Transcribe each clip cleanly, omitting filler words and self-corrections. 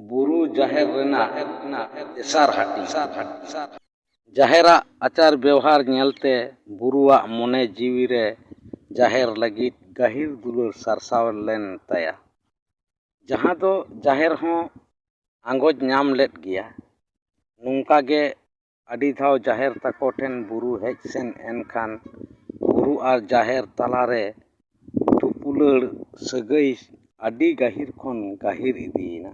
ᱵᱩᱨᱩ ᱡᱟᱦᱮᱨ ᱨᱮᱱᱟᱜ ᱛᱮᱥᱟᱨ ᱦᱟᱹᱴᱤᱧ᱾ ᱡᱟᱦᱮᱨᱟᱜ ᱟᱪᱟᱨ ᱵᱮᱣᱦᱟᱨ ᱧᱮᱞᱛᱮ ᱵᱩᱨᱩᱣᱟᱜ ᱢᱚᱱᱮ ᱡᱤᱣᱤᱨᱮ ᱡᱟᱦᱮᱨ ᱞᱟᱹᱜᱤᱫ ᱜᱟᱹᱦᱤᱨ ᱫᱩᱞᱟᱹᱲ ᱥᱟᱨᱥᱟᱣ ᱞᱮᱱ ᱛᱟᱭᱟ, ᱡᱟᱦᱟᱸ ᱫᱚ ᱡᱟᱦᱮᱨ ᱦᱚᱸ ᱟᱸᱜᱚᱪ ᱧᱟᱢ ᱞᱮᱫ ᱜᱮᱭᱟ᱾ ᱱᱚᱝᱠᱟᱜᱮ ᱟᱹᱰᱤ ᱫᱷᱟᱣ ᱡᱟᱦᱮᱨ ᱛᱟᱠᱚ ᱴᱷᱮᱱ ᱵᱩᱨᱩ ᱦᱮᱡ ᱥᱮᱱ ᱮᱱᱠᱷᱟᱱ ᱵᱩᱨᱩ ᱟᱨ ᱡᱟᱦᱮᱨ ᱛᱟᱞᱟᱨᱮ ᱫᱩᱯᱩᱞᱟᱹᱲ ᱥᱟᱹᱜᱟᱹᱭ ᱟᱹᱰᱤ ᱜᱟᱹᱦᱤᱨ ᱠᱷᱚᱱ ᱜᱟᱹᱦᱤᱨ ᱤᱫᱤᱭᱮᱱᱟ᱾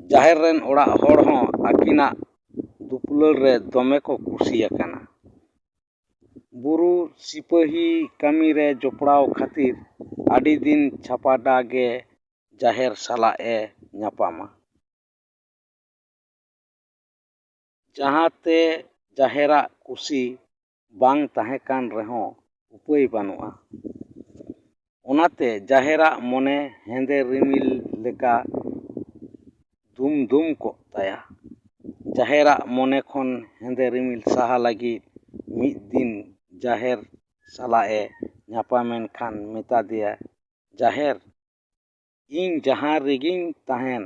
ᱡᱟᱦᱮᱨ ᱨᱮᱱ ᱚᱲᱟᱜ ᱦᱚᱲ ᱦᱚᱸ ᱟᱹᱠᱤᱱᱟᱜ ᱫᱩᱯᱩᱞᱟᱹᱲ ᱨᱮ ᱫᱚᱢᱮ ᱠᱚ ᱠᱩᱥᱤᱭᱟᱠᱟᱱᱟ᱾ ᱵᱩᱨᱩ ᱥᱤᱯᱟᱹᱦᱤ ᱠᱟᱹᱢᱤᱨᱮ ᱡᱚᱯᱲᱟᱣ ᱠᱷᱟᱹᱛᱤᱨ ᱟᱹᱰᱤ ᱫᱤᱱ ᱪᱷᱟᱯᱟᱰᱟ ᱜᱮ ᱡᱟᱦᱮᱨ ᱥᱟᱞᱟᱜ ᱮ ᱧᱟᱯᱟᱢᱟ, ᱡᱟᱦᱟᱸᱛᱮ ᱡᱟᱦᱮᱨᱟᱜ ᱠᱩᱥᱤ ᱵᱟᱝ ᱛᱟᱦᱮᱸ ᱠᱟᱱ ᱨᱮᱦᱚᱸ ᱩᱯᱟᱹᱭ ᱵᱟᱹᱱᱩᱜᱼᱟ᱾ ᱚᱱᱟᱛᱮ ᱡᱟᱦᱮᱨᱟᱜ ᱢᱚᱱᱮ ᱦᱮᱸᱫᱮ ᱨᱤᱢᱤᱞ ᱞᱮᱠᱟ ᱫᱩᱢᱫᱩᱢ ᱠᱚᱜ ᱛᱟᱭᱟ᱾ ᱡᱟᱦᱮᱨᱟᱜ ᱢᱚᱱᱮ ᱠᱷᱚᱱ ᱦᱮᱸᱫᱮ ᱨᱤᱢᱤᱞ ᱥᱟᱦᱟ ᱞᱟᱹᱜᱤᱫ ᱢᱤᱫ ᱫᱤᱱ ᱡᱟᱦᱮᱨ ᱥᱟᱞᱟᱜ ᱮ ᱧᱟᱯᱟᱢᱮᱱ ᱠᱷᱟᱱ ᱢᱮᱛᱟ ᱫᱮᱭᱟ, "ᱡᱟᱦᱮᱨ, ᱤᱧ ᱡᱟᱦᱟᱸ ᱨᱮᱜᱤᱧ ᱛᱟᱦᱮᱱ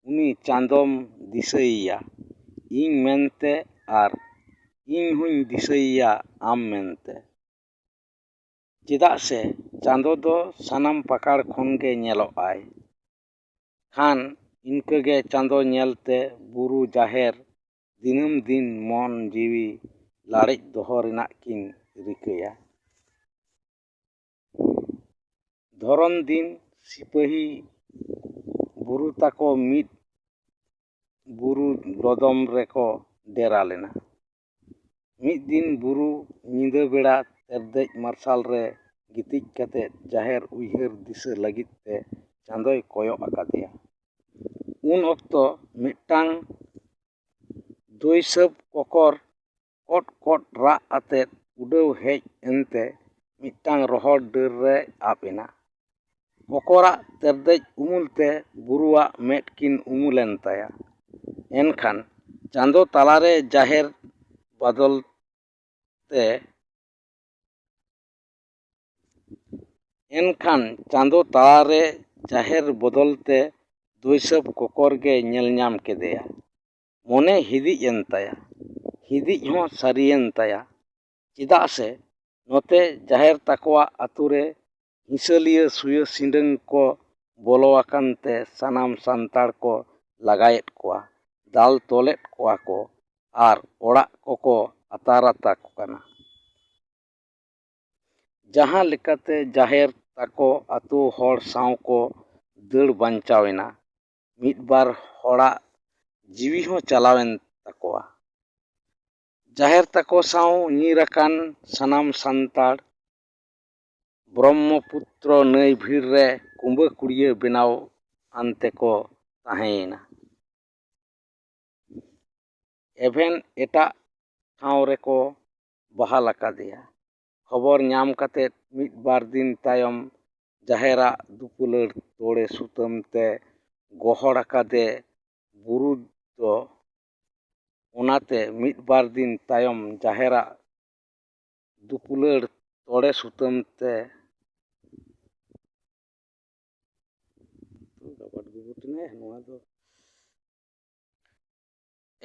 ᱩᱱᱤ ᱪᱟᱸᱫᱚᱢ ᱫᱤᱥᱟᱹᱭᱮᱭᱟ ᱤᱧ ᱢᱮᱱᱛᱮ ᱟᱨ ᱤᱧ ᱦᱚᱧ ᱫᱤᱥᱟᱹᱭᱮᱭᱟ ᱟᱢ ᱢᱮᱱᱛᱮ᱾ ᱪᱮᱫᱟᱜ ᱥᱮ ᱪᱟᱸᱫᱚ ᱫᱚ ᱥᱟᱱᱟᱢ ᱯᱟᱠᱟᱲ ᱠᱷᱚᱱᱜᱮ ᱧᱮᱞᱚᱜᱼᱟᱭ᱾" ᱠᱷᱟᱱ ᱤᱱᱠᱟᱹᱜᱮ ᱪᱟᱸᱫᱚ ᱧᱮᱞᱛᱮ ᱵᱩᱨᱩ ᱡᱟᱦᱮᱨ ᱫᱤᱱᱟᱹᱢ ᱫᱤᱱ ᱢᱚᱱ ᱡᱤᱣᱤ ᱞᱟᱲᱮᱡ ᱫᱚᱦᱚ ᱨᱮᱱᱟᱜ ᱠᱤᱱ ᱨᱤᱠᱟᱹᱭᱟ᱾ ᱫᱷᱚᱨᱚᱱ ᱫᱤᱱ ᱥᱤᱯᱟᱹᱦᱤ ᱵᱩᱨᱩ ᱛᱟᱠᱚ ᱢᱤᱫ ᱵᱩᱨᱩ ᱞᱚᱫᱚᱢ ᱨᱮᱠᱚ ᱰᱮᱨᱟ ᱞᱮᱱᱟ᱾ ᱢᱤᱫ ᱫᱤᱱ ᱵᱩᱨᱩ ᱧᱤᱫᱟᱹ ᱵᱮᱲᱟ ᱛᱮᱨᱫᱮᱡ ᱢᱟᱨᱥᱟᱞ ᱨᱮ ᱜᱤᱛᱤᱡ ᱠᱟᱛᱮᱫ ᱡᱟᱦᱮᱨ ᱩᱭᱦᱟᱹᱨ ᱫᱤᱥᱟᱹ ᱞᱟᱹᱜᱤᱫ ᱛᱮ ᱪᱟᱸᱫᱚᱭ ᱠᱚᱭᱚᱜ ᱟᱠᱟᱫᱮᱭᱟ᱾ ᱩᱱ ᱚᱠᱛᱚ ᱢᱤᱫᱴᱟᱝ ᱫᱚᱭᱥᱟᱹᱵ ᱠᱚᱠᱚᱨ ᱠᱚᱴ ᱠᱚᱴ ᱨᱟᱜ ᱟᱛᱮᱫ ᱩᱰᱟᱹᱣ ᱦᱮᱡ ᱮᱱᱛᱮ ᱢᱤᱫᱴᱟᱝ ᱨᱚᱦᱚᱲ ᱰᱟᱹᱨ ᱨᱮᱭ ᱟᱵ ᱮᱱᱟ᱾ ᱠᱚᱠᱚᱨᱟᱜ ᱛᱮᱨᱫᱮᱡ ᱩᱢᱩᱞ ᱛᱮ ᱵᱩᱨᱩᱣᱟᱜ ᱢᱮᱫ ᱠᱤᱱ ᱩᱢᱩᱞᱮᱱ ᱛᱟᱭᱟ᱾ ᱮᱱᱠᱷᱟᱱ ᱪᱟᱸᱫᱚ ᱛᱟᱞᱟᱨᱮ ᱡᱟᱦᱮᱨ ᱵᱚᱫᱚᱞ ᱛᱮ ᱫᱚᱭᱥᱟᱹᱵ ᱠᱚᱠᱚᱨ ᱜᱮ ᱧᱮᱞ ᱧᱟᱢ ᱠᱮᱫᱮᱭᱟ᱾ ᱢᱚᱱᱮ ᱦᱤᱫᱤᱡ ᱮᱱ ᱛᱟᱭᱟ᱾ ᱦᱤᱫᱤᱡ ᱦᱚᱸ ᱥᱟᱹᱨᱤᱭᱮᱱ ᱛᱟᱭᱟ᱾ ᱪᱮᱫᱟᱜ ᱥᱮ ᱱᱚᱛᱮ ᱡᱟᱦᱮᱨ ᱛᱟᱠᱚᱣᱟᱜ ᱟᱹᱛᱩᱨᱮ ᱦᱤᱥᱟᱹᱞᱤᱭᱟᱹ ᱥᱩᱭᱟᱹ ᱥᱤᱸᱰᱟᱹᱝ ᱠᱚ ᱵᱚᱞᱚ ᱟᱠᱟᱱ ᱛᱮ ᱥᱟᱱᱟᱢ ᱥᱟᱱᱛᱟᱲ ᱠᱚ ᱞᱟᱜᱟᱭᱮᱫ ᱠᱚᱣᱟ, ᱫᱟᱞ ᱛᱚᱞᱮᱫ ᱠᱚᱣᱟ ᱠᱚ ᱟᱨ ᱚᱲᱟᱜ ᱠᱚᱠᱚ ᱟᱛᱟᱨᱟᱛᱟ ᱠᱚ ᱠᱟᱱᱟ᱾ ᱡᱟᱦᱟᱸ ᱞᱮᱠᱟᱛᱮ ᱡᱟᱦᱮᱨ ᱛᱟᱠᱚ ᱟᱹᱛᱩ ᱦᱚᱲ ᱥᱟᱶ ᱠᱚ ᱫᱟᱹᱲ ᱵᱟᱧᱪᱟᱣ ᱮᱱᱟ, ᱢᱤᱫ ᱵᱟᱨ ᱦᱚᱲᱟᱜ ᱡᱤᱣᱤ ᱦᱚᱸ ᱪᱟᱞᱟᱣᱮᱱ ᱛᱟᱠᱚᱣᱟ᱾ ᱡᱟᱦᱮᱨ ᱛᱟᱠᱚ ᱥᱟᱶ ᱧᱤᱨ ᱟᱠᱟᱱ ᱥᱟᱱᱟᱢ ᱥᱟᱱᱛᱟᱲ ᱵᱨᱚᱦᱢᱚᱯᱩᱛᱨᱚ ᱱᱟᱹᱭ ᱵᱷᱤᱲ ᱨᱮ ᱠᱩᱸᱵᱟᱹ ᱠᱩᱲᱤᱭᱟᱹ ᱵᱮᱱᱟᱣ ᱟᱱᱛᱮᱠᱚ ᱛᱟᱦᱮᱸᱭᱮᱱᱟ᱾ ᱮᱵᱷᱮᱱ ᱮᱴᱟᱜ ᱴᱷᱟᱶ ᱨᱮᱠᱚ ᱵᱟᱦᱟᱞ ᱟᱠᱟᱫᱮᱭᱟ᱾ ᱠᱷᱚᱵᱚᱨ ᱧᱟᱢ ᱠᱟᱛᱮᱫ ᱢᱤᱫ ᱵᱟᱨ ᱫᱤᱱ ᱛᱟᱭᱚᱢ ᱡᱟᱦᱮᱨᱟᱜ ᱫᱩᱯᱩᱞᱟᱹᱲ ᱛᱚᱲᱮ ᱥᱩᱛᱟᱹᱢ ᱛᱮ ᱜᱚᱦᱚᱲ ᱟᱠᱟᱫᱮ ᱵᱩᱨᱩ ᱫᱚ᱾ ᱚᱱᱟᱛᱮ ᱢᱤᱫ ᱵᱟᱨ ᱫᱤᱱ ᱛᱟᱭᱚᱢ ᱡᱟᱦᱮᱨᱟᱜ ᱫᱩᱯᱩᱞᱟᱹᱲ ᱛᱚᱲᱮ ᱥᱩᱛᱟᱹᱢ ᱛᱮ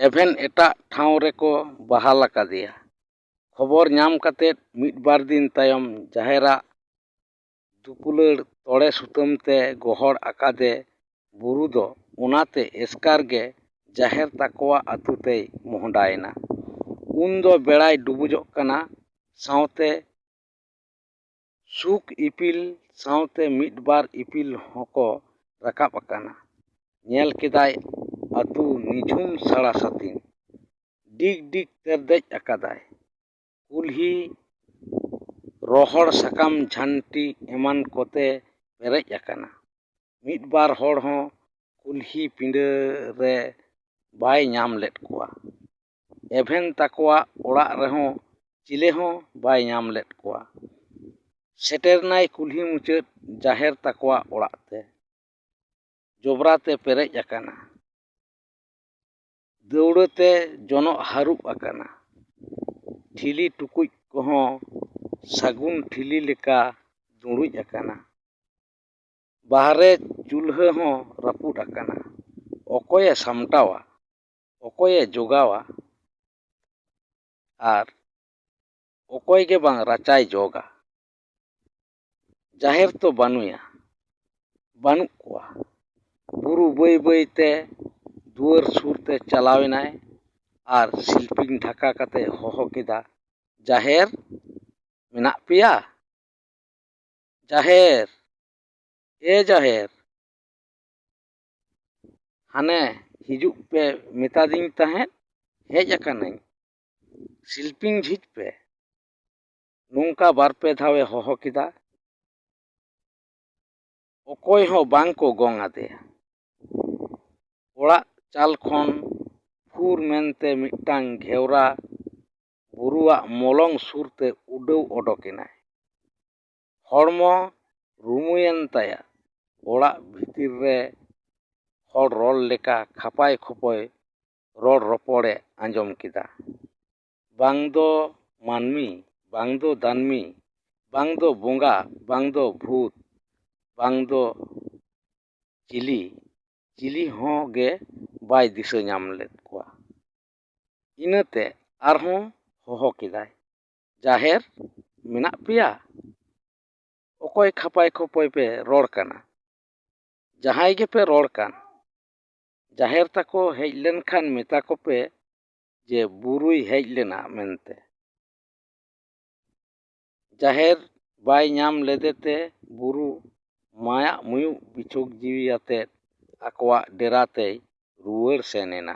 ᱮᱵᱷᱮᱱ ᱮᱴᱟᱜ ᱴᱷᱟᱶ ᱨᱮᱠᱚ ᱵᱟᱦᱟᱞ ᱟᱠᱟᱫᱮᱭᱟ᱾ ᱠᱷᱚᱵᱚᱨ ᱧᱟᱢ ᱠᱟᱛᱮᱫ ᱢᱤᱫ ᱵᱟᱨ ᱫᱤᱱ ᱛᱟᱭᱚᱢ ᱡᱟᱦᱮᱨᱟᱜ ᱫᱩᱯᱩᱞᱟᱹᱲ ᱛᱚᱲᱮ ᱥᱩᱛᱟᱹᱢ ᱛᱮ ᱜᱚᱦᱚᱲ ᱟᱠᱟᱫᱮ ᱵᱩᱨᱩ ᱫᱚ᱾ ᱚᱱᱟᱛᱮ ᱮᱥᱠᱟᱨ ᱜᱮ ᱡᱟᱦᱮᱨ ᱛᱟᱠᱚᱣᱟᱜ ᱟᱹᱛᱩ ᱛᱮᱭ ᱢᱚᱦᱰᱟᱭᱮᱱᱟ᱾ ᱩᱱᱫᱚ ᱵᱮᱲᱟᱭ ᱰᱩᱵᱩᱡᱚᱜ ᱠᱟᱱᱟ, ᱥᱟᱶᱛᱮ ᱥᱩᱠ ᱤᱯᱤᱞ ᱥᱟᱶᱛᱮ ᱢᱤᱫ ᱵᱟᱨ ᱤᱯᱤᱞ ᱦᱚᱸᱠᱚ ᱨᱟᱠᱟᱵ ᱟᱠᱟᱱᱟ᱾ ᱧᱮᱞ ᱠᱮᱫᱟᱭ ᱟᱹᱛᱩ ᱱᱤᱡᱷᱩᱢ ᱥᱟᱲᱟ ᱥᱟᱹᱛᱤᱧ᱾ ᱰᱤᱜᱽ ᱰᱤᱜᱽ ᱛᱮᱨᱫᱮᱡ ᱟᱠᱟᱫᱟᱭ᱾ ᱠᱩᱞᱦᱤ ᱨᱚᱦᱚᱲ ᱥᱟᱠᱟᱢ ᱡᱷᱟᱹᱱᱴᱤ ᱮᱢᱟᱱ ᱠᱚᱛᱮ ᱯᱮᱨᱮᱡ ᱟᱠᱟᱱᱟ᱾ ᱢᱤᱫ ᱵᱟᱨ ᱦᱚᱲ ᱦᱚᱸ ᱠᱩᱞᱦᱤ ᱯᱤᱸᱰᱟᱹ ᱨᱮ ᱵᱟᱭ ᱧᱟᱢ ᱞᱮᱫ ᱠᱚᱣᱟ᱾ ᱮᱵᱷᱮᱱ ᱛᱟᱠᱚᱣᱟᱜ ᱚᱲᱟᱜ ᱨᱮᱦᱚᱸ ᱪᱤᱞᱮ ᱦᱚᱸ ᱵᱟᱭ ᱧᱟᱢ ᱞᱮᱫ ᱠᱚᱣᱟ᱾ ᱥᱮᱴᱮᱨᱱᱟᱭ ᱠᱩᱞᱦᱤ ᱢᱩᱪᱟᱹᱫ ᱡᱟᱦᱮᱨ ᱛᱟᱠᱚᱣᱟᱜ ᱚᱲᱟᱜ ᱛᱮ᱾ ᱡᱚᱵᱽᱨᱟ ᱛᱮ ᱯᱮᱨᱮᱡ ᱟᱠᱟᱱᱟ᱾ ᱫᱟᱹᱣᱲᱟᱹ ᱛᱮ ᱡᱚᱱᱚᱜ ᱦᱟᱹᱨᱩᱵ ᱟᱠᱟᱱᱟ᱾ ᱴᱷᱤᱞᱤ ᱴᱩᱠᱩᱡ ᱠᱚᱦᱚᱸ ᱥᱟᱹᱜᱩᱱ ᱴᱷᱤᱞᱤ ᱞᱮᱠᱟ ᱫᱩᱲᱩᱡ ᱟᱠᱟᱱᱟ᱾ ᱵᱟᱦᱨᱮ ᱪᱩᱞᱦᱟᱹ ᱦᱚᱸ ᱨᱟᱹᱯᱩᱫ ᱟᱠᱟᱱᱟ᱾ ᱚᱠᱚᱭᱮ ᱥᱟᱢᱴᱟᱣᱟ? ᱚᱠᱚᱭᱮ ᱡᱚᱜᱟᱣᱟ? ᱟᱨ ᱚᱠᱚᱭ ᱜᱮ ᱵᱟᱝ ᱨᱟᱪᱟᱭ ᱡᱚᱜᱟ? ᱡᱟᱦᱮᱨ ᱛᱚ ᱵᱟᱹᱱᱩᱭᱟ, ᱵᱟᱹᱱᱩᱜ ᱠᱚᱣᱟ᱾ ᱵᱩᱨᱩ ᱵᱟᱹᱭ ᱵᱟᱹᱭᱛᱮ ᱫᱩᱣᱟᱹᱨ ᱥᱩᱨ ᱛᱮ ᱪᱟᱞᱟᱣᱮᱱᱟᱭ ᱟᱨ ᱥᱤᱞᱯᱤᱧ ᱰᱷᱟᱠᱟ ᱠᱟᱛᱮ ᱦᱚᱦᱚ ᱠᱮᱫᱟ, ᱡᱟᱦᱮᱨ ᱢᱮᱱᱟᱜ ᱯᱮᱭᱟ? ᱡᱟᱦᱮᱨ, ᱡᱟᱦᱮᱨ, ᱦᱟᱱᱮ ᱦᱤᱡᱩᱜ ᱯᱮ ᱢᱮᱛᱟᱫᱤᱧ ᱛᱟᱦᱮᱸᱫ, ᱦᱮᱡ ᱟᱠᱟᱱᱟᱹᱧ, ᱥᱤᱞᱯᱤᱧ ᱡᱷᱤᱡ ᱯᱮ᱾ ᱱᱚᱝᱠᱟ ᱵᱟᱨᱯᱮ ᱫᱷᱟᱣᱮ ᱦᱚᱦᱚ ᱠᱮᱫᱟ᱾ ᱚᱠᱚᱭ ᱦᱚᱸ ᱵᱟᱝᱠᱚ ᱜᱚᱝ ᱟᱫᱮᱭᱟ᱾ ᱚᱲᱟᱜ ᱪᱟᱞ ᱠᱷᱚᱱ ᱯᱷᱩᱨ ᱢᱮᱱᱛᱮ ᱢᱤᱫᱴᱟᱝ ᱜᱷᱮᱣᱨᱟ ᱵᱩᱨᱩᱣᱟᱜ ᱢᱚᱞᱚᱝ ᱥᱩᱨᱛᱮ ᱩᱰᱟᱹᱣ ᱚᱰᱚᱠᱮᱱᱟᱭ᱾ ᱦᱚᱲᱢᱚ ᱨᱩᱢᱩᱭᱮᱱ ᱛᱟᱭᱟ᱾ ᱚᱲᱟᱜ ᱵᱷᱤᱛᱤᱨ ᱨᱮ ᱦᱚᱲ ᱨᱚᱲ ᱞᱮᱠᱟ ᱠᱷᱟᱯᱟᱭ ᱠᱷᱚᱯᱚᱭ ᱨᱚᱲ ᱨᱚᱯᱚᱲᱮ ᱟᱸᱡᱚᱢ ᱠᱮᱫᱟ᱾ ᱵᱟᱝ ᱫᱚ ᱢᱟᱹᱱᱢᱤ, ᱵᱟᱝ ᱫᱚ ᱫᱟᱹᱱᱢᱤ, ᱵᱟᱝ ᱫᱚ ᱵᱚᱸᱜᱟ, ᱵᱟᱝ ᱫᱚ ᱵᱷᱩᱛ, ᱵᱟᱝ ᱫᱚ ᱪᱤᱞᱤ ᱦᱚᱸ ᱜᱮ ᱵᱟᱭ ᱫᱤᱥᱟᱹ ᱧᱟᱢ ᱞᱮᱫ ᱠᱚᱣᱟ᱾ ᱤᱱᱟᱹᱛᱮ ᱟᱨᱦᱚᱸ ᱦᱚᱦᱚ ᱠᱮᱫᱟᱭ, ᱡᱟᱦᱮᱨ ᱢᱮᱱᱟᱜ ᱯᱮᱭᱟ? ᱚᱠᱚᱭ ᱠᱷᱟᱯᱟᱭ ᱠᱷᱚᱯᱚᱭ ᱯᱮ ᱨᱚᱲ ᱠᱟᱱᱟ? ᱡᱟᱦᱟᱸᱭ ᱜᱮᱯᱮ ᱨᱚᱲ ᱠᱟᱱ, ᱡᱟᱦᱮᱨ ᱛᱟᱠᱚ ᱦᱮᱡ ᱞᱮᱱᱠᱷᱟᱱ ᱢᱮᱛᱟ ᱠᱚᱯᱮ ᱡᱮ ᱵᱩᱨᱩᱭ ᱦᱮᱡ ᱞᱮᱱᱟ ᱢᱮᱱᱛᱮ᱾ ᱡᱟᱦᱮᱨ ᱵᱟᱭ ᱧᱟᱢ ᱞᱮᱫᱮᱛᱮ ᱵᱩᱨᱩ ᱢᱟᱭᱟᱜ ᱢᱩᱭᱩᱜ ᱵᱤᱪᱷᱩᱠ ᱡᱤᱣᱤ ᱟᱛᱮᱫ ᱟᱠᱚᱣᱟᱜ ᱰᱮᱨᱟ ᱛᱮᱭ ᱨᱩᱣᱟᱹᱲ ᱥᱮᱱ ᱮᱱᱟ᱾